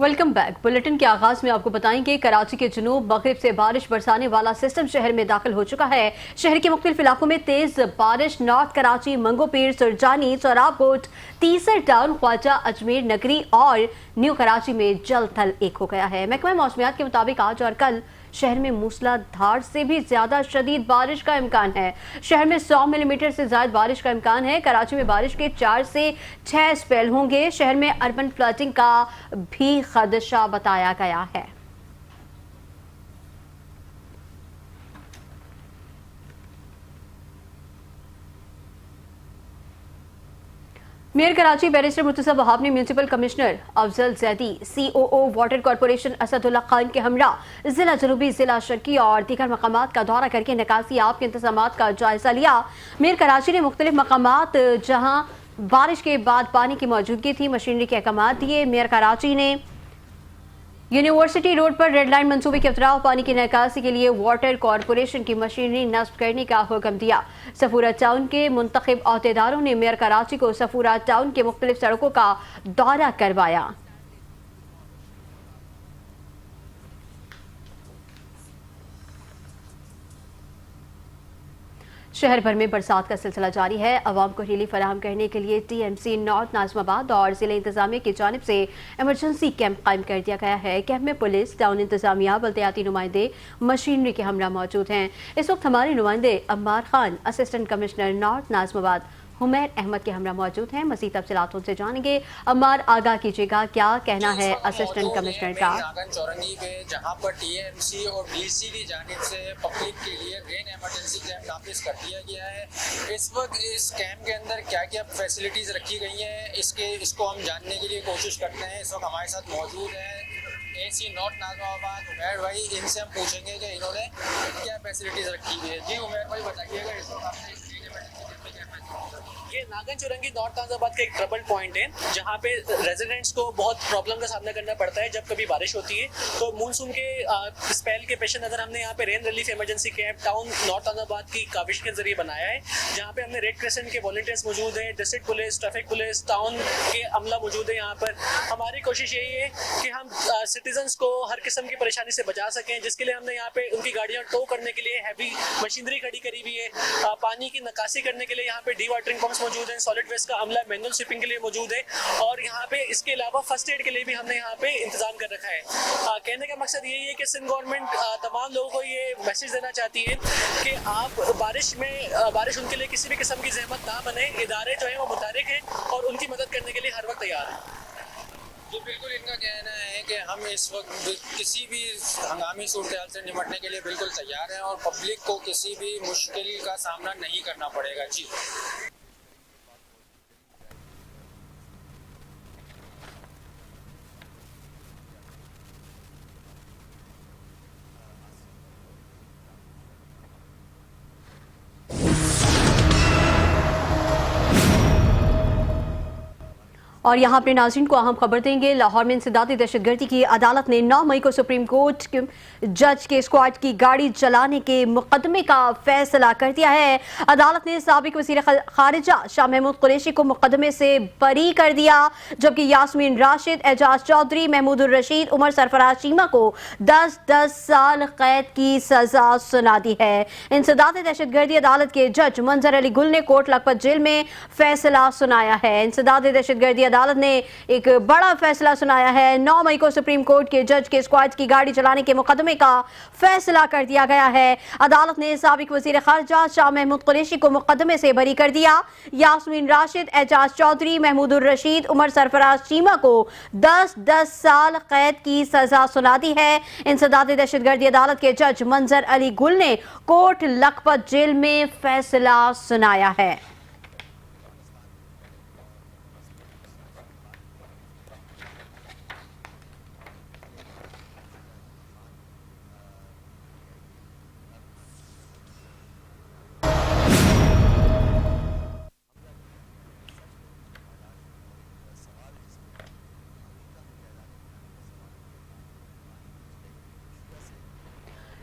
Welcome back. Bulletin के आगाज में आपको बताएंगे कराची के जुनूब मगरिब से बारिश बरसाने वाला सिस्टम शहर में दाखिल हो चुका है। शहर के मुख्तलिफ इलाकों में तेज बारिश नॉर्थ कराची, मंगोपीर, सुरजानी, सोराब कोट, तीसर टाउन, ख्वाजा, अजमेर नगरी और न्यू कराची में जल थल एक हो गया है। महकमा मौसमियात के मुताबिक आज और कल शहर में मूसलाधार से भी ज्यादा शदीद बारिश का इम्कान है। शहर में 100 मिलीमीटर से ज्यादा बारिश का इम्कान है। कराची में बारिश के 4 से 6 स्पेल होंगे। शहर में अर्बन फ्लडिंग का भी खदशा बताया गया है। मेयर कराची बैरिस्टर मुर्तज़ा वहाब ने municipal commissioner Afzal Zaidi, COO water corporation Asadullah Khan के हमरा जिला जनूबी, जिला शर्की और दीगर मकामात का दौरा करके निकासी आप के इंतजामात का जायजा लिया। मेयर कराची ने मुख्तलिफ मकामात जहां बारिश के बाद पानी की मौजूदगी थी, मशीनरी के अहकाम दिए। मेयर कराची ने यूनिवर्सिटी रोड पर रेड लाइन मंसूबे के अतराफ पानी की निकासी के लिए वाटर कॉरपोरेशन की मशीनरी नस्ब करने का हुक्म दिया। सफूरा टाउन के मुंतखब अहदेदारों ने मेयर कराची को सफूरा टाउन के मुख्तलिफ सड़कों का दौरा करवाया। शहर भर में बरसात का सिलसिला जारी है। अवाम को रिलीफ फराहम करने के लिए TMC नॉर्थ नाज़िमाबाद और जिले इंतजामिया की जानिब से इमरजेंसी कैंप कायम कर दिया गया है। कैंप में पुलिस, टाउन इंतजामिया, बल्दियाती नुमाइंदे, मशीनरी के हमरा मौजूद हैं। इस वक्त हमारे नुमाइंदे Ammar Khan, assistant commissioner north Nazimabad, Humair Ahmed के हमरा मौजूद हैं। मज़ीद तफसीलात उनसे जानेंगे। अम्मार, आगाह कीजिएगा, क्या कहना है असिस्टेंट कमिश्नर का? नागन चौरंगी पे जहां पर TMC और DC की जानिब से पब्लिक के लिए रेन इमरजेंसी कैंप नाफिज कर दिया गया है। इस वक्त इस कैंप के अंदर क्या क्या फैसिलिटीज़ रखी गई हैं इसको हम जानने के लिए कोशिश करते हैं। इस वक्त हमारे साथ मौजूद है AC नॉर्थ नाज़िमाबाद उमैर भाई। इनसे हम पूछेंगे कि इन्होंने क्या फैसिलिटीज़ रखी हुई है। जी उमैर भाई, बताइएगा इस वक्त आपने ये नागन चौरंगी नॉर्थ नाज़िमाबाद का एक ट्रबल पॉइंट है जहाँ पे रेजिडेंट्स को बहुत प्रॉब्लम का सामना करना पड़ता है जब कभी बारिश होती है। तो मानसून के स्पेल के पेश नज़र हमने यहाँ पे rain relief emergency camp town north Nazimabad की काविश के जरिए बनाया है, जहाँ पे हमने रेड क्रिसेंट के वॉलंटियर्स मौजूद हैं, district police, traffic police, town के अमला मौजूद है। यहाँ पर हमारी कोशिश यही है कि हम सिटीजन्स को हर किस्म की परेशानी से बचा सकें, जिसके लिए हमने यहाँ पे उनकी गाड़ियाँ टो करने के लिए हैवी मशीनरी खड़ी करी हुई है। पानी की निकासी करने के लिए यहाँ पे डी-वाटरिंग पंप्स मौजूद हैं, सॉलिड वेस्ट का अमला मैनुअल स्वीपिंग के लिए मौजूद है और यहाँ पे इसके अलावा फर्स्ट एड के लिए भी हमने यहाँ पे इंतजाम कर रखा है। कहने का मकसद यही है कि सिंध गवर्नमेंट तमाम लोगों को ये मैसेज देना चाहती है कि आप बारिश उनके लिए किसी भी किस्म की जहमत ना बने। इदारे जो है वो मुतारिक हैं और उनकी मदद करने के लिए हर वक्त तैयार हैं। जी बिल्कुल, इनका कहना है कि हम इस वक्त किसी भी हंगामी सूरत से निपटने के लिए बिल्कुल तैयार हैं और पब्लिक को किसी भी मुश्किल का सामना नहीं करना पड़ेगा। जी और यहाँ अपने नाज़रीन को अहम खबर देंगे। लाहौर में इंसदादी दहशतगर्दी की अदालत ने 9 मई को सुप्रीम कोर्ट के जज के स्क्वाड की गाड़ी चलाने के मुकदमे का फैसला कर दिया है। अदालत ने साबिक वज़ीर खारिजा शाह महमूद कुरैशी को मुकदमे से बरी कर दिया, जबकि यास्मीन राशिद, एजाज चौधरी, महमूद रशीद, उमर सरफराज चीमा को 10-10 साल कैद की सजा सुना दी है। इंसदादी दहशतगर्दी अदालत के जज मंजर अली गुल ने कोट लखपत जेल में फैसला सुनाया है। इंसदादी दहशतगर्दी अदालत ने एक बड़ा फैसला सुनाया है। 9 मई को सुप्रीम कोर्ट के जज के स्क्वाड की गाड़ी चलाने के मुकदमे का फैसला कर दिया गया है। अदालत ने साबिक वज़ीर खारिजा शाह महमूद कुरैशी को मुकदमे से बरी कर दिया। यास्मीन राशिद, एजाज चौधरी, महमूद रशीद, उमर सरफराज चीमा को 10-10 साल कैद की सजा सुना दी है। इंसदादी दहशतगर्दी अदालत के जज मंजर अली गुल ने कोट लखपत जेल में फैसला सुनाया है।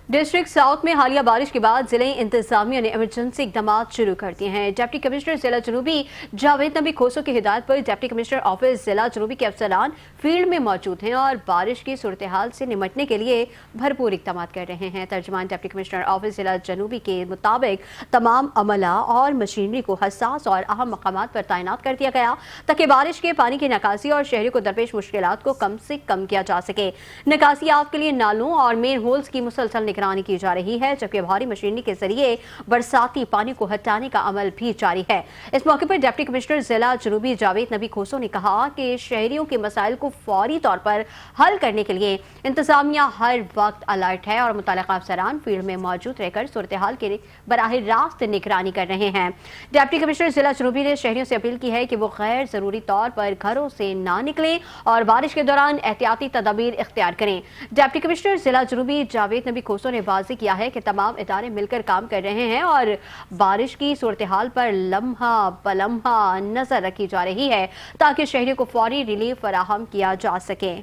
डिस्ट्रिक्ट साउथ में हालिया बारिश के बाद जिले इंतजामिया ने इमरजेंसी इकदाम शुरू कर दिए हैं। डिप्टी कमिश्नर जिला जनूबी जावेद नबी खोसो की हिदायत पर डिप्टी कमिश्नर ऑफिस जिला जनूबी के अफसरान फील्ड में मौजूद हैं और बारिश की सूरत हाल से निमटने के लिए भरपूर इकदाम कर रहे हैं। तर्जुमान डिप्टी कमिश्नर ऑफिस जिला जनूबी के मुताबिक तमाम अमला और मशीनरी को हसास और अहम मकामात पर तैनात कर दिया गया ताकि बारिश के पानी की निकासी और शहरियों को दरपेश मुश्किलात को कम से कम किया जा सके। निकासी आप के लिए नालों और मेन होल्स की मुसलसल निगरानी की जा रही है, जबकि भारी मशीनरी के जरिए बरसाती पानी को हटाने का अमल भी जारी है। इस मौके पर डिप्टी कमिश्नर जिला जनूबी जावेद नबी खोसो ने कहा कि शहरियों के मसाइल को फौरी तौर पर हल करने के लिए इंतजामिया हर वक्त अलर्ट है और मुतल्लिका अफसरान फील्ड में मौजूद रहकर सूरत हाल की बराह रास्त निगरानी कर रहे हैं। डिप्टी कमिश्नर जिला जनूबी ने शहरियों से अपील की है कि वो गैर जरूरी तौर पर घरों से ना निकलें और बारिश के दौरान एहतियाती तदाबीर इख्तियार करें। डिप्टी कमिश्नर जिला जनूबी जावेद नबी खोसो ने वाज़ेह किया है कि तमाम इदारे मिलकर काम कर रहे हैं और बारिश की सूरत हाल पर लम्हा बलम्हा नजर रखी जा रही है ताकि शहरियों को फौरी रिलीफ फराहम किया जा सके।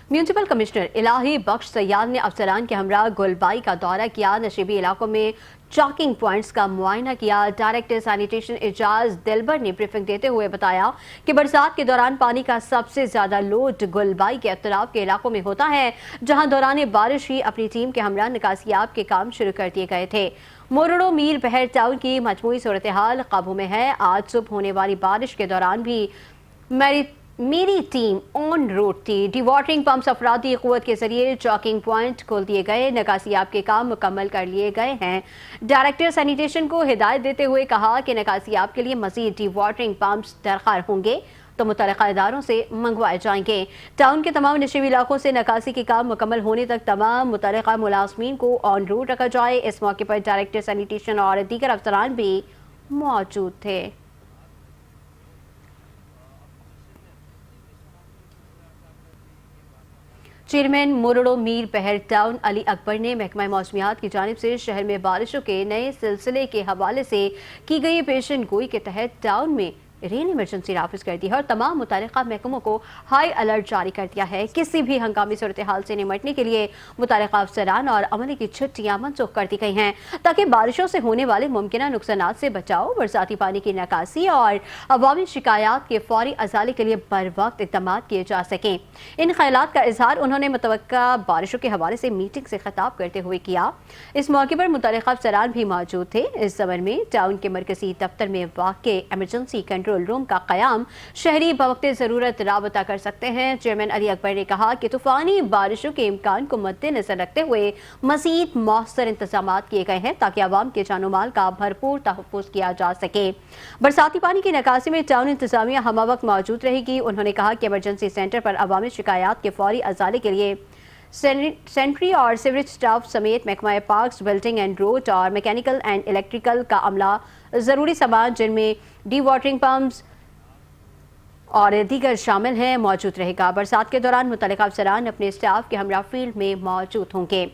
म्यूनिसिपल कमिश्नर इलाही बख्श सयाद ने अफसरान के हमरा गुलबाई का दौरा किया, नशीबी इलाकों में चॉकिंग पॉइंट्स का मुआयना किया। डायरेक्टर सैनिटेशन एजाज दिलबर ने ब्रीफिंग देते हुए बताया कि बरसात के दौरान पानी का सबसे ज्यादा लोड गुलबाई के अतराफ के इलाकों में होता है, जहां दौरान बारिश ही अपनी टीम के हमरा निकासियाब के काम शुरू कर दिए गए थे। मोरड़ो मीर बहर टाउन की मजमूई सूरत हाल काबू में है। आज सुबह होने वाली बारिश के दौरान भी मेरी टीम ऑन रोड थी। डिवाटरिंग पंप्स अफरादी क़ुव्वत के जरिए चॉकिंग पॉइंट खोल दिए गए, निकासियाब के काम मुकम्मल कर लिए गए हैं। डायरेक्टर सैनिटेशन को हिदायत देते हुए कहा कि निकासियाब के लिए मजीद डिवाटरिंग पंप्स दरकार होंगे तो मुतल्लिका इदारों से मंगवाए जाएंगे। टाउन के तमाम नशीबी इलाकों से निकासी के काम मुकम्मल होने तक तमाम मुतल्लिका मुलाजमीन को ऑन रोड रखा जाए। इस मौके पर डायरेक्टर सैनिटेशन और दीगर अफसरान भी मौजूद थे। चेयरमैन मोरड़ो मीर बहर टाउन अली अकबर ने महकमा मौसमियात की जानिब से शहर में बारिशों के नए सिलसिले के हवाले से की गई पेशन गोई के तहत टाउन में रेन इमरजेंसी नाफिज कर दी है और तमाम मुतल्लिका महकमों को हाई अलर्ट जारी कर दिया है। किसी भी हंगामी सूरत हाल से निमटने के लिए मुतल्लिका अफसरान और अमले की छुट्टियां मनसूख कर दी गई हैं ताकि बारिशों से होने वाले मुमकिन नुकसानात से बचाव, बरसाती पानी की निकासी और अवामी शिकायत के फौरी अजाले के लिए बर वक्त इक़दाम किए जा सकें। इन ख्यालात का इजहार उन्होंने मुतवक्का बारिशों के हवाले से मीटिंग से खिताब करते हुए किया। इस मौके पर मुतल्लिका अफसरान भी मौजूद थे। इस ज़मन में टाउन के मरकजी दफ्तर में वाक़े इमरजेंसी कंट्रोल रूम का क़याम शहरी बवक्ते ज़रूरत राबता कर सकते हैं। चेयरमैन अली अकबर ने कहा कि तूफ़ानी बारिशों के इम्कान को मद्देनजर रखते हुए मज़ीद मौसर इंतजाम किए गए हैं ताकि आवाम के जानो माल का भरपूर तहफ़्फ़ुज़ किया जा सके। बरसाती पानी की निकासी में टाउन इंतजामिया हमा वक्त मौजूद रहेगी। उन्होंने कहा कि इमरजेंसी सेंटर पर अवामी शिकायत के फौरी अजाले के लिए सेंट्री और सीवरेज स्टाफ समेत महकमा पार्क्स, बिल्डिंग एंड रोड और मैकेनिकल एंड इलेक्ट्रिकल का अमला ज़रूरी सामान जिनमें डी वाटरिंग पंप्स और दीगर शामिल हैं मौजूद रहेगा। बरसात के दौरान मुतल्लिका अफसरान अपने स्टाफ के हमरा फील्ड में मौजूद होंगे।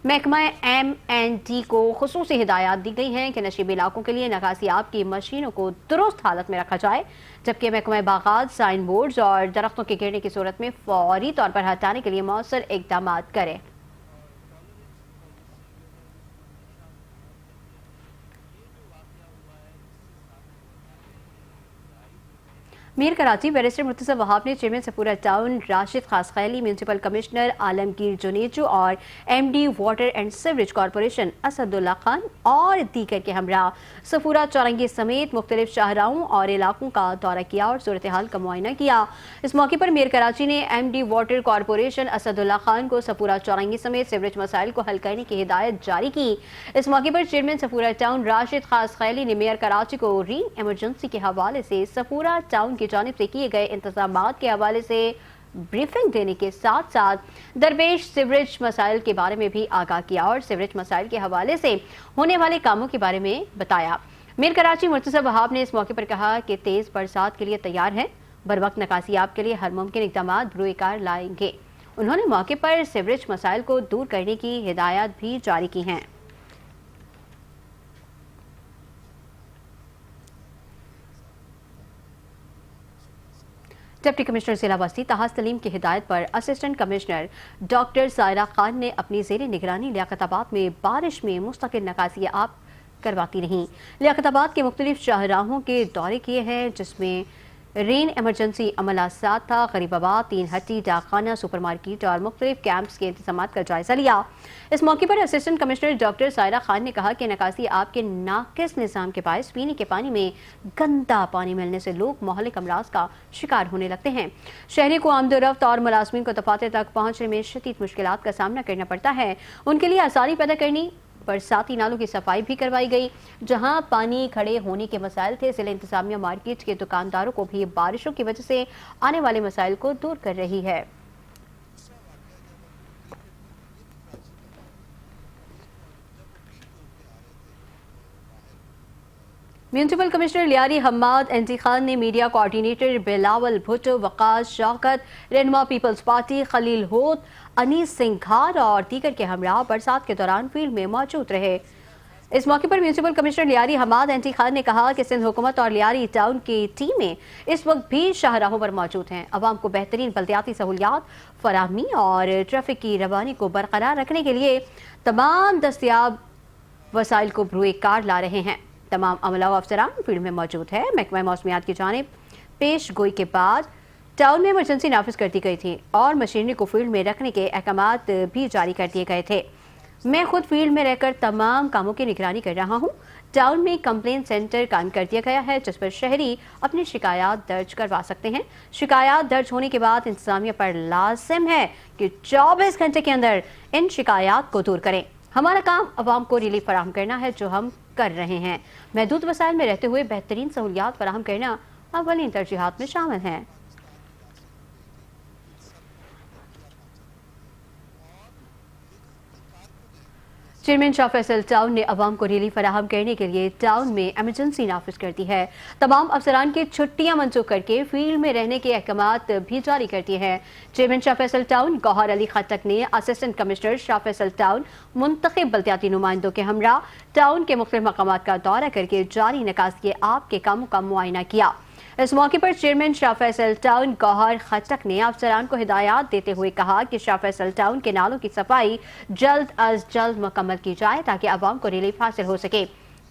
महकमा M&D को खुसूसी हिदायत दी गई हैं कि नशीबी इलाकों के लिए निकासियाब की मशीनों को दुरुस्त हालत में रखा जाए, जबकि महकमा बागात साइन बोर्ड्स और दरख्तों के गिरने की सूरत में फौरी तौर पर हटाने के लिए मौसर इक़दाम करें। मीर कराची बैरिस्टर मुर्तज़ा वहाब ने chairman Safoora town Rashid Khaskheli, municipal commissioner Alamgir Junejo और MD water and sewerage corporation Asadullah Khan और दीगर के हमरा सफूरा चौरंगी समेत मुख्तलिफ शाहराओं और इलाकों का दौरा किया और सूरत हाल का मुआयना किया। इस मौके पर मीर कराची ने MD water corporation Asadullah Khan को सफूरा चौरंगी समेत सीवरेज मसाइल को हल करने की हिदायत जारी की। इस मौके पर चेयरमैन सफूरा टाउन राशिद खासखैली ने मेयर कराची को री इमरजेंसी के हवाले से सफूरा टाउन की जानिब से किए गए इंतजामात के हवाले से ब्रीफिंग देने के साथ साथ दरपेश सीवरेज मसाइल के बारे में भी आगाह किया और सीवरेज मसाइल के हवाले से होने वाले कामों के बारे में बताया। मीर कराची मुर्तज़ा वहाब ने इस मौके पर कहा कि तेज बरसात के लिए तैयार हैं, बर वक्त निकासियाब के लिए हर मुमकिन इक़दाम बरूएकार लाएंगे। उन्होंने मौके पर सीवरेज मसाइल को दूर करने की हिदायत भी जारी की हैं। डिप्टी कमिश्नर जिला बस्ती ताहा सलीम की हिदायत पर assistant commissioner doctor Saira Khan ने अपनी ज़ेरे निगरानी लियाकताबाद में बारिश में मुस्तकिल नकासी आब करवाती रहीं। लियाकताबाद के मुख्तलिफ शाहराहों के दौरे किए हैं, जिसमें रेन एमरजेंसी अमला साथ था, गरीबाबाद, तीन हट्टी, डाकखाना, सुपर मार्केट और मुख्तलिफ कैंप्स के इंतजाम का जायजा लिया। इस मौके पर assistant commissioner doctor Saira Khan ने कहा कि नकासी आब के नाकिस निज़ाम के बायस पीने के पानी में गंदा पानी मिलने से लोग मोहल्लिक अमराज का शिकार होने लगते हैं। शहरी को आमदोरफ्त और मुलाजमीन को दफातर तक पहुँचने में शदीद मुश्किलात का सामना करना पड़ता है। उनके लिए आसानी पैदा करनी बरसाती नालों की सफाई भी करवाई गई। जहां पानी खड़े होने के मसाइल थे, जिला इंतजामिया मार्केट के दुकानदारों को भी बारिशों की वजह से आने वाले मसाइल को दूर कर रही है। Municipal commissioner Lyari Hammad NT Khan ने मीडिया कोऑर्डिनेटर बिलावल भुट्टो, वकास शौकत, रहनुमा पीपल्स पार्टी, खलील होत, अनीस सिंह घार और दीगर के हमरा बरसात के दौरान फील्ड में मौजूद रहे। इस मौके पर municipal commissioner Lyari Hammad NT Khan ने कहा कि सिंध हुकूमत और लियारी टाउन की टीमें इस वक्त भी शाहराहों पर मौजूद हैं। अवाम को बेहतरीन बल्दियाती सहूलियात फराहमी और ट्रैफिक की रवानी को बरकरार रखने के लिए तमाम दस्तयाब वसाइल को बरूए कार ला रहे हैं। तमाम अमला व अफसरान फील्ड में मौजूद है। महकमा मौसमियात की जानिब पेश गोई के बाद टाउन में इमरजेंसी नाफिज कर दी गई थी और मशीनरी को फील्ड में रखने के अहकामात भी जारी कर दिए गए थे। मैं खुद फील्ड में रहकर तमाम कामों की निगरानी कर रहा हूँ। टाउन में कंप्लेंट सेंटर कायम कर दिया गया है, जिस पर शहरी अपनी शिकायत दर्ज करवा सकते हैं। शिकायत दर्ज होने के बाद इंतजामिया पर लाजिम है कि 24 घंटे के अंदर इन शिकायत को दूर करें। हमारा काम अवाम को रिलीफ फराहम करना है, जो हम कर रहे हैं। महदूद वसाइल में रहते हुए बेहतरीन सहूलियात फराहम करना अव्वलीन तरजीहात में शामिल हैं। चेयरमैन शाह फैसल टाउन ने अवाम को रिलीफ फराहम करने के लिए टाउन में एमरजेंसी नाफिज कर दी है। तमाम अफसरान की छुट्टियां मंसूख करके फील्ड में रहने के अहकामात भी जारी कर दिए हैं। चेयरमैन शाह फैसल टाउन गौहर अली खट्टक ने assistant commissioner Shah Faisal town मुंतखब बल्दियाती नुमाइंदों के हमरा टाउन के मुख्तलिफ मकामात का दौरा करके जारी निकासी आब के कामों का मुआयना किया। इस मौके पर चेयरमैन शाह फैसल टाउन गौहर खट्टक ने अफसरान को हिदायत देते हुए कहा कि शाह फैसल टाउन के नालों की सफाई जल्द अज जल्द मुकम्मल की जाए ताकि अवाम को रिलीफ हासिल हो सके।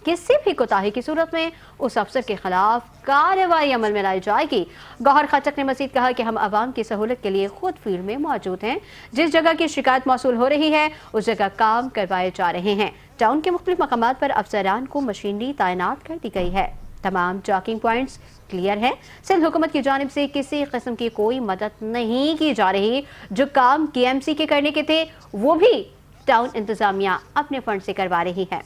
किसी भी कोताही की सूरत में उस अफसर के खिलाफ कार्रवाई अमल में लाई जाएगी। गौहर खट्टक ने मजीद कहा कि हम अवाम की सहूलत के लिए खुद फील्ड में मौजूद हैं। जिस जगह की शिकायत मौसूल हो रही है उस जगह काम करवाए जा रहे हैं। टाउन के मुख्तलिफ मकामात पर अफसरान को मशीनरी तैनात कर दी गई है। तमाम चॉकिंग पॉइंट्स क्लियर है। सिंध हुकूमत की जानिब से किसी किस्म की कोई मदद नहीं की जा रही। जो काम केएमसी के करने के थे वो भी टाउन इंतजामिया अपने फंड से करवा रही है।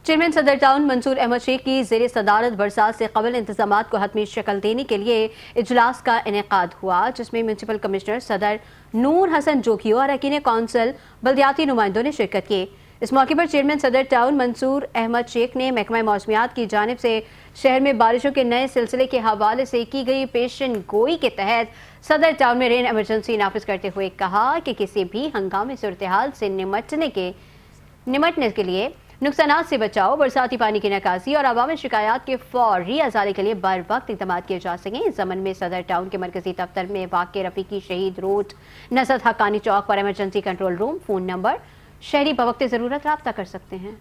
चेयरमैन सदर टाउन मंसूर अहमद शेख की ज़ेरे सदारत बरसात से कबल इंतजामात को हतमी शक्ल देने के लिए इजलास का इनेकाद हुआ, जिसमें म्यूनसिपल कमिश्नर सदर नूर हसन जोगियो और अरकान कौंसिल बल्दियाती नुमाइंदों ने शिरकत की। इस मौके पर चेयरमैन सदर टाउन मंसूर अहमद शेख ने महकमा मौसमियात की जानिब से शहर में बारिशों के नए सिलसिले के हवाले से की गई पेशन गोई के तहत सदर टाउन में रेन एमरजेंसी नाफिज करते हुए कहा कि किसी भी हंगामी सूरत हाल से निमटने के लिए नुकसानात से बचाव, बरसाती पानी की निकासी और अवामी शिकायत के फौरी अजाले के लिए बर वक्त इक़दाम किए जा सकें। इस ज़मन में सदर टाउन के मरकजी दफ्तर में वाक़ रफ़ीकी शहीद रोड नसरत हक्कानी चौक पर emergency control room phone number शहरी बवक्त ज़रूरत रब्ता कर सकते हैं।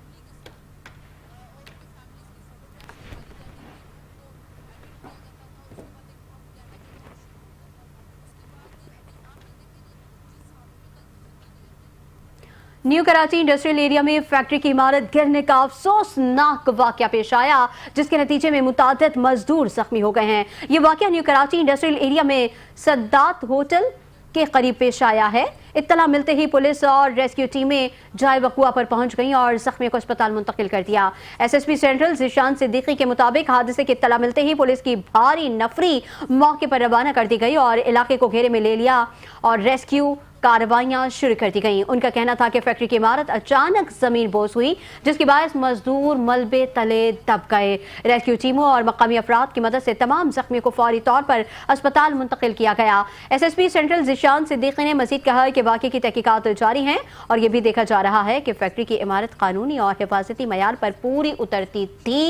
न्यू कराची इंडस्ट्रियल एरिया में फैक्ट्री की इमारत गिरने का अफसोसनाक वाकया पेश आया, जिसके नतीजे में मुतादिद मजदूर जख्मी हो गए हैं। ये वाकया न्यू कराची इंडस्ट्रियल एरिया में सद्दात होटल के करीब पेश आया है। इत्तला मिलते ही पुलिस और रेस्क्यू टीमें जाए वक़ुआ पर पहुंच गईं और जख्मियों को अस्पताल मुंतकिल कर दिया। एसएसपी सेंट्रल ज़िशान सिद्दीकी के मुताबिक हादसे की इत्तला मिलते ही पुलिस की भारी नफरी मौके पर रवाना कर दी गई और इलाके को घेरे में ले लिया और रेस्क्यू कार्रवाइयां शुरू कर दी गईं। उनका कहना था कि फैक्ट्री की इमारत अचानक जमीन बोस हुई, जिसके बायस मजदूर मलबे तले दब गए। रेस्क्यू टीमों और मकामी अफराद की मदद से तमाम जख्मियों को फौरी तौर पर अस्पताल मुंतकिल किया गया। एसएसपी सेंट्रल ज़िशान सिद्दीकी ने मजीद कहा कि वाक़े की तहकीकात जारी हैं और ये भी देखा जा रहा है कि फैक्ट्री की इमारत कानूनी और हिफाजती मयार पर पूरी उतरती थी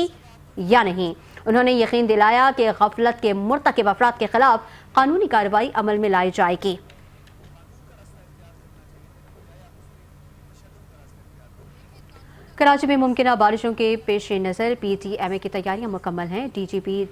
یا نہیں۔ انہوں نے یقین دلایا کہ غفلت کے مرتکب افراد کے خلاف قانونی کارروائی عمل میں لائی جائے گی۔ کراچی میں ممکنہ بارشوں کے پیش نظر پی ٹی ایم اے کی تیاریاں مکمل ہیں۔ D G P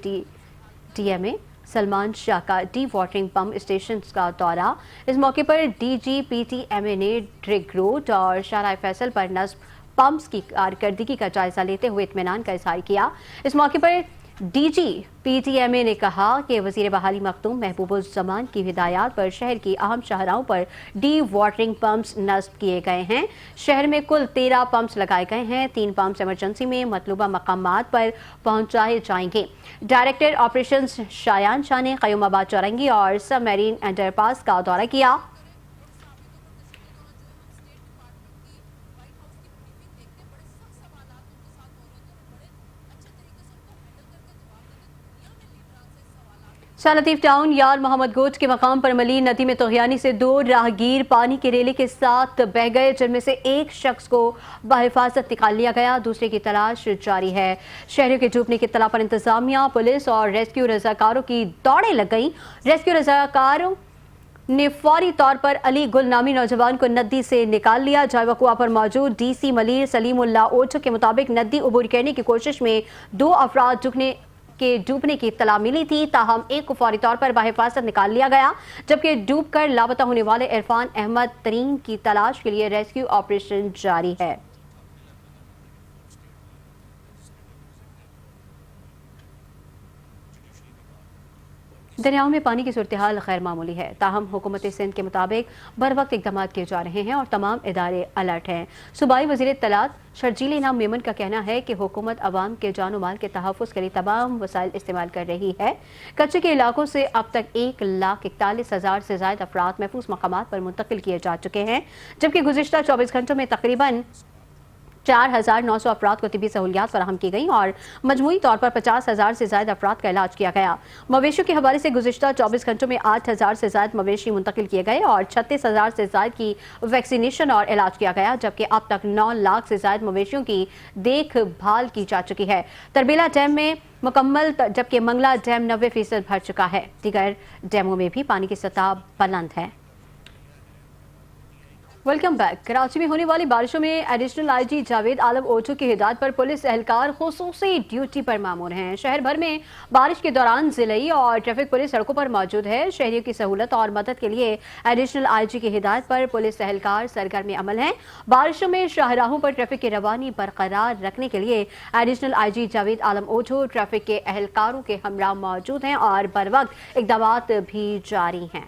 T M A Salman Shah کا ڈی واٹرنگ پمپ اسٹیشنز کا دورہ۔ اس موقع پر D G P T M A نے ڈرگ روڈ اور شارع فیصل پر نصب پمپس کی کارکردگی کا جائزہ لیتے ہوئے اطمینان کا اظہار کیا۔ اس موقع پر D G P T M A نے کہا کہ وزیر بحالی مختوم محبوب الزمان کی ہدایات پر شہر کی اہم شاہراہوں پر ڈی واٹرنگ پمپس نصب کیے گئے ہیں۔ شہر میں کل 13 پمپس لگائے گئے ہیں۔ 3 پمپس ایمرجنسی میں مطلوبہ مقامات پر پہنچائے جائیں گے۔ ڈائریکٹر آپریشنز شایان شاہ نے قیوم آباد چورنگی اور سب میرین انڈر پاس کا دورہ کیا۔ شاہ لطیف ٹاؤن یار محمد گوٹ کے مقام پر ملی ندی میں طغیانی سے 2 راہگیر پانی کے ریلے کے ساتھ بہہ گئے، جن میں سے ایک شخص کو بحفاظت نکال لیا گیا، دوسرے کی تلاش جاری ہے۔ شہریوں کے ڈوبنے کی اطلاع پر انتظامیہ، پولیس اور ریسکیو رضاکاروں کی دوڑیں لگ گئیں۔ ریسکیو رضاکاروں نے فوری طور پر علی گل نامی نوجوان کو ندی سے نکال لیا۔ جائے وقوع پر موجود ڈی سی ملیر سلیم اللہ اوٹھو کے مطابق ندی عبور کرنے کی کوشش میں 2 افراد ڈوبنے کی اطلاع ملی تھی، تاہم ایک کو فوری طور پر بحفاظت نکال لیا گیا، جبکہ ڈوب کر لاپتہ ہونے والے عرفان احمد ترین کی تلاش کے لیے ریسکیو آپریشن جاری ہے۔ دریاؤں میں پانی کی صورتحال غیر معمولی ہے، تاہم حکومت سندھ کے مطابق بر وقت اقدامات کیے جا رہے ہیں اور تمام ادارے الرٹ ہیں۔ صوبائی وزیر اطلاعات شرجیل انعام میمن کا کہنا ہے کہ حکومت عوام کے جان و مال کے تحفظ کے لیے تمام وسائل استعمال کر رہی ہے۔ کچے کے علاقوں سے اب تک 1,41,000 سے زائد افراد محفوظ مقامات پر منتقل کیے جا چکے ہیں، جبکہ گزشتہ 24 گھنٹوں میں تقریباً 4,900 افراد کو طبی سہولیات فراہم کی گئیں اور مجموعی طور پر 50,000 سے زائد افراد کا علاج کیا گیا۔ مویشیوں کے حوالے سے گزشتہ 24 گھنٹوں میں 8,000 سے زائد مویشی منتقل کیے گئے اور 36,000 سے زائد کی ویکسینیشن اور علاج کیا گیا، جبکہ اب تک 9 لاکھ سے زائد مویشیوں کی دیکھ بھال کی جا چکی ہے۔ تربیلا ڈیم میں مکمل، جبکہ منگلا ڈیم 90% بھر چکا ہے۔ دیگر ڈیموں میں بھی پانی کی سطح بلند ہے۔ Welcome back. کراچی میں ہونے والی بارشوں میں additional I G Javed Alam اوٹھو کی ہدایت پر پولیس اہلکار خصوصی ڈیوٹی پر مامور ہیں۔ شہر بھر میں بارش کے دوران ضلعی اور ٹریفک پولیس سڑکوں پر موجود ہے۔ شہریوں کی سہولت اور مدد کے لیے ایڈیشنل آئی جی کی ہدایت پر پولیس اہلکار سرگرم عمل ہیں۔ بارشوں میں شاہراہوں پر ٹریفک کی روانی برقرار رکھنے کے لیے additional I G Javed Alam Odho traffic کے اہلکاروں کے ہمراہ موجود ہیں اور بر وقت اقدامات بھی جاری ہیں۔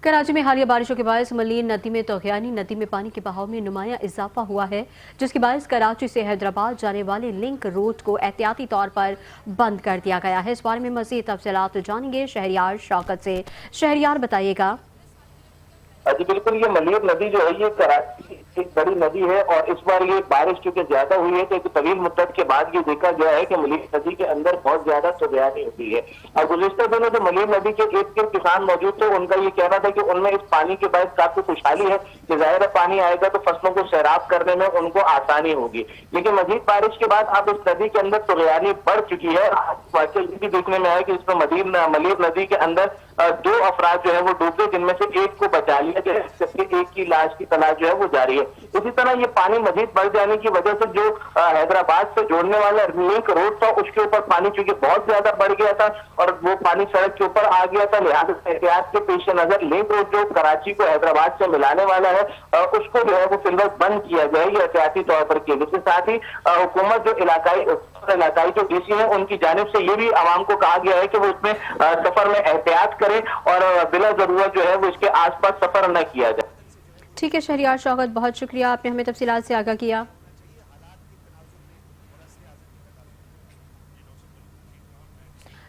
کراچی میں حالیہ بارشوں کے باعث ملیر ندی میں طغیانی، ندی میں پانی کے بہاؤ میں نمایاں اضافہ ہوا ہے، جس کے باعث کراچی سے حیدرآباد جانے والے لنک روڈ کو احتیاطی طور پر بند کر دیا گیا ہے۔ اس بارے میں مزید تفصیلات جانیں گے شہریار شوکت سے۔ شہریار بتائیے گا۔ جی بالکل، یہ ملیر ندی جو ہے یہ کراچی کی ایک بڑی ندی ہے اور اس بار یہ بارش چونکہ زیادہ ہوئی ہے تو ایک طویل مدت کے بعد یہ دیکھا گیا ہے کہ ملیر ندی کے اندر بہت زیادہ طغیانی ہوتی ہے۔ اور گزشتہ دنوں جو ملیر ندی کے ارد گرد کسان موجود تھے، ان کا یہ کہنا تھا کہ ان میں اس پانی کے باعث کافی خوشحالی ہے کہ ظاہر ہے پانی آئے گا تو فصلوں کو سیراب کرنے میں ان کو آسانی ہوگی، لیکن مزید بارش کے بعد اب اس ندی کے اندر طغیانی بڑھ چکی ہے۔ واقعہ یہ بھی دیکھنے میں آیا کہ اس میں ملیر ندی کے اندر 2 افراد جو ہے وہ ڈوب گئے، جن میں سے ایک کو بچا لیا گیا، جبکہ ایک کی لاش کی تلاش جو ہے وہ جاری ہے۔ اسی طرح یہ پانی مزید بڑھ جانے کی وجہ سے جو حیدرآباد سے جوڑنے والا لنک روڈ تھا اس کے اوپر پانی چونکہ بہت زیادہ بڑھ گیا تھا اور وہ پانی سڑک کے اوپر آ گیا تھا، لہٰذا احتیاط کے پیش نظر لنک روڈ جو کراچی کو حیدرآباد سے ملانے والا ہے اس کو جو ہے وہ فی الوقت بند کیا گیا ہے، یہ احتیاطی طور پر کیا گیا۔ اس کے ساتھ ہی حکومت جو علاقائی جو ڈی سی ہیں ان کی جانب سے یہ بھی عوام کو کہا گیا ہے کہ وہ اس میں سفر میں احتیاط کریں اور بلا ضرورت جو ہے وہ اس کے آس پاس سفر نہ کیا جائے۔ ٹھیک ہے شہریار شوکت، بہت شکریہ، آپ نے ہمیں تفصیلات سے آگاہ کیا۔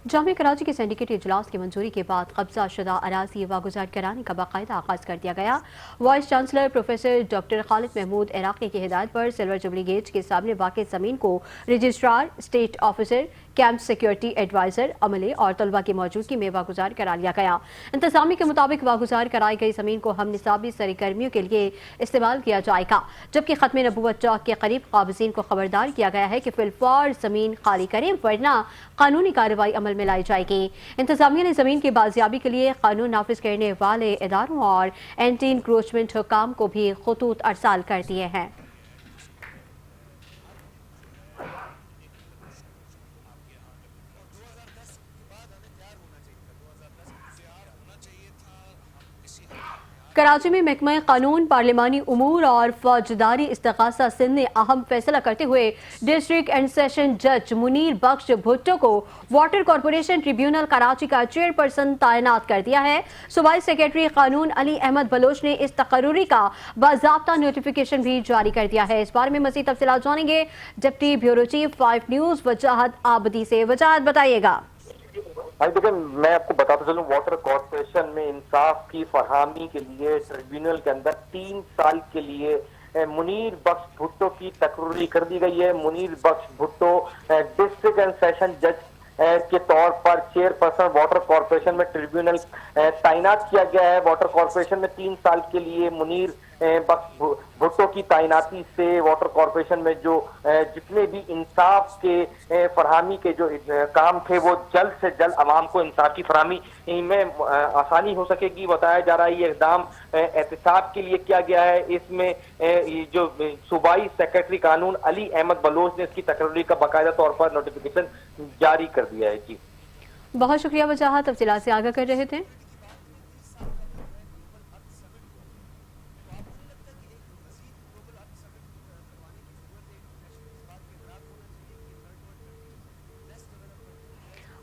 جامعہ کراچی کے سینڈیکیٹ اجلاس کی منظوری کے بعد قبضہ شدہ اراضی واگزار کرانے کا باقاعدہ آغاز کر دیا گیا۔ وائس چانسلر پروفیسر ڈاکٹر خالد محمود عراقی کی ہدایت پر سلور جبلی گیٹ کے سامنے واقع زمین کو registrar, estate officer camp security adviser, अमले और तलबा की मौजूदगी में वागुजार करा लिया गया। इंतजामी के मुताबिक वागुजार कराई गई जमीन को हम निसाबी सरगर्मियों के लिए इस्तेमाल किया जाएगा, जबकि खत्म नबूवत चौक के करीब काबिज़ीन को खबरदार किया गया है कि फिलफौर जमीन खाली करें वरना कानूनी कार्रवाई अमल में लाई जाएगी। इंतजामिया ने जमीन की बाजियाबी के लिए कानून नाफिज करने वाले इदारों और एंटी इंक्रोचमेंट हुकाम को भी खतूत अरसाल कर दिए हैं। कराची में महकमा कानून, पार्लिमानी उमूर और फौजदारी इस्तगासा सिंध ने अहम फैसला करते हुए डिस्ट्रिक्ट एंड सेशन जज मुनीर बख्श भुट्टो को वाटर कॉरपोरेशन ट्रिब्यूनल कराची का चेयरपर्सन तैनात कर दिया है। सूबाई सेक्रेटरी कानून अली अहमद बलोच ने इस तकर्री का बाज़ाब्ता नोटिफिकेशन भी जारी कर दिया है। इस बारे में मज़ीद तफसीलात जानेंगे डिप्टी ब्यूरो चीफ 5 न्यूज़ वजाहत आबदी से। वजाहत बताइएगा। हाँ देखिए, मैं आपको बताता चलूं, वाटर कॉर्पोरेशन में इंसाफ की फरहमी के लिए ट्रिब्यूनल के अंदर 3 साल के लिए मुनीर बख्श भुट्टो की तकर्री कर दी गई है। मुनीर बख्श भुट्टो डिस्ट्रिक्ट एंड सेशन जज के तौर पर चेयरपर्सन वाटर कॉर्पोरेशन में ट्रिब्यूनल तैनात किया गया है। वाटर कॉर्पोरेशन में 3 साल के लिए मुनीर बख्श भुट्टो की तैनाती से वाटर कॉर्पोरेशन में जो जितने भी इंसाफ के फरहमी के जो काम थे वो जल्द से जल्द आवाम को इंसाफ की फरहमी में आसानी हो सकेगी। बताया जा रहा है ये इक़दाम एहतसाब के लिए किया गया है। इसमें जो सूबाई सेक्रेटरी कानून अली अहमद बलोच ने इसकी तकर्री का बाकायदा तौर पर नोटिफिकेशन जारी कर दिया है। जी बहुत शुक्रिया वजाहत, तफसीलात से आगाह कर रहे थे।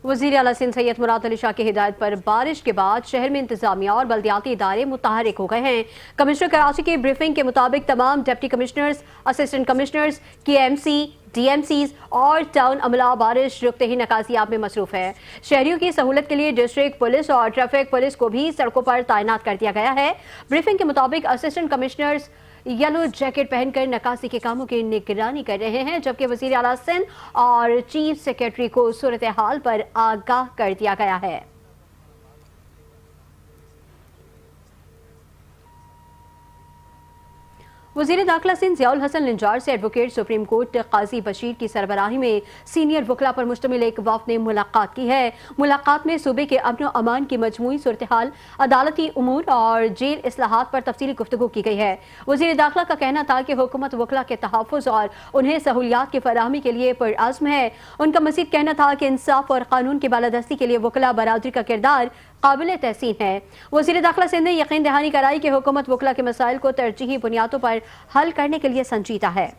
वज़ीर आला सिंध सैयद मुराद अली शाह की हिदायत पर बारिश के बाद शहर में इंतजामिया और बल्दियाती इदारे मुतहरिक हो गए हैं। कमिश्नर कराची की ब्रीफिंग के मुताबिक तमाम deputy commissioners, assistant commissioners, KMC, DMCs और टाउन अमला बारिश रुकते ही नकासियाब में मसरूफ है। शहरियों की सहूलत के लिए डिस्ट्रिक्ट पुलिस और ट्रैफिक पुलिस को भी सड़कों पर तैनात कर दिया गया है। ब्रीफिंग के मुताबिक असिस्टेंट कमिश्नर्स येलो जैकेट पहनकर नकासी के कामों की निगरानी कर रहे हैं, जबकि वज़ीर आला सिंध और चीफ सेक्रेटरी को सूरत हाल पर आगाह कर दिया गया है। वज़ीर दाखिला सिंध ज़ियाउल हसन निंजार से एडवोकेट सुप्रीम कोर्ट काजी बशीर की सरबराही में सीनियर वकला पर मुश्तमिल एक वफ़द ने मुलाकात की है। मुलाकात में सूबे के अमन व अमान की मजमूई सूरत हाल, अदालती उमूर और जेल इस्लाहात पर तफसीली गुफ्तगू की गई है। वज़ीर दाखिला का कहना था कि हुकूमत वकला के तहफ़्फ़ुज़ और उन्हें सहूलियात की फराहमी के लिए पुरअज़्म है। उनका मज़ीद कहना था कि इंसाफ और कानून की बालादस्ती के लिए वकला बरादरी का किरदार काबिल तहसीन है। वज़ीर दाखिला सिंध ने यकीन दहानी कराई कि हुकूमत वकला के मसाइल को तरजीही बुनियादों पर हल करने के लिए संजीदा है।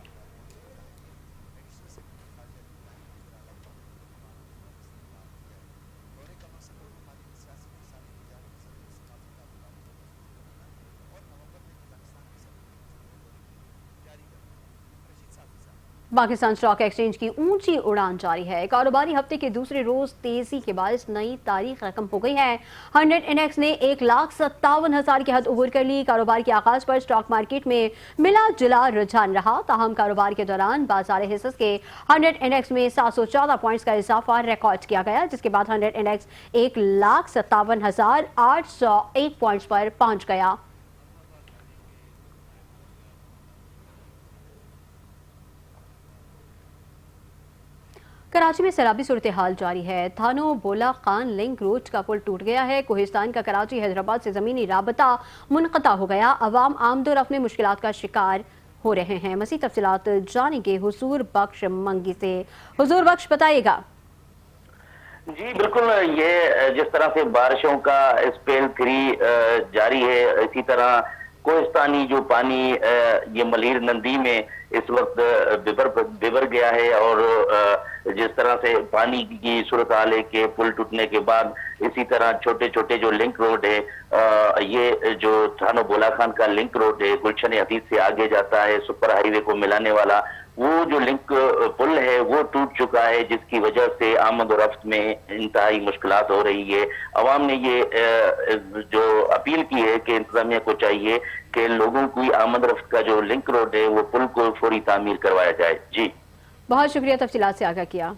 पाकिस्तान स्टॉक एक्सचेंज की ऊंची उड़ान जारी है। कारोबारी हफ्ते के दूसरे रोज तेजी के बायस नई तारीख रकम हो गई है। 100 इंडेक्स ने 1,57,000 की हद उबूर कर ली। कारोबार के आगाज पर स्टॉक मार्केट में मिला जुला रुझान रहा, ताहम कारोबार के दौरान बाजार हिस्स के 100 इंडेक्स में 714 पॉइंट्स का इजाफा रिकॉर्ड किया गया, जिसके बाद 100 इंडेक्स 1,57,801 पॉइंट्स पर पहुंच गया। कराची में सैलाबी सूरत हाल जारी है। थानो बोला खान लिंक रोड का पुल टूट गया है। कोहिस्तान का कराची हैदराबाद से ज़मीनी राबता मुनक़ता हो गया। अवाम आमदोरफ्त में मुश्किलात का शिकार हो रहे हैं। मज़ीद तफसीलात जानेंगे हुजूर बख्श मंगी से। हुजूर बख्श बताइएगा। जी बिल्कुल, ये जिस तरह से बारिशों का स्पेल 3 जारी है, इसी तरह कोहिस्तानी जो पानी ये मलीर नंदी में इस वक्त बिबर गया है और जिस तरह से पानी की सूरत हाल है कि पुल टूटने के बाद इसी तरह छोटे छोटे जो लिंक रोड है, ये जो थानो बोला खान का लिंक रोड है गुलशन हदीद से आगे जाता है सुपर हाईवे को मिलाने वाला, वो जो लिंक पुल है वो टूट चुका है, जिसकी वजह से आमद और रफ्त में इंतहाई मुश्किलात हो रही है। अवाम ने ये जो अपील की है कि इंतजामिया को चाहिए कि लोगों की आमद रफ्त का जो लिंक रोड है वो पुल को फौरी तामीर करवाया जाए। जी बहुत शुक्रिया, तफसीलात से आगाह किया।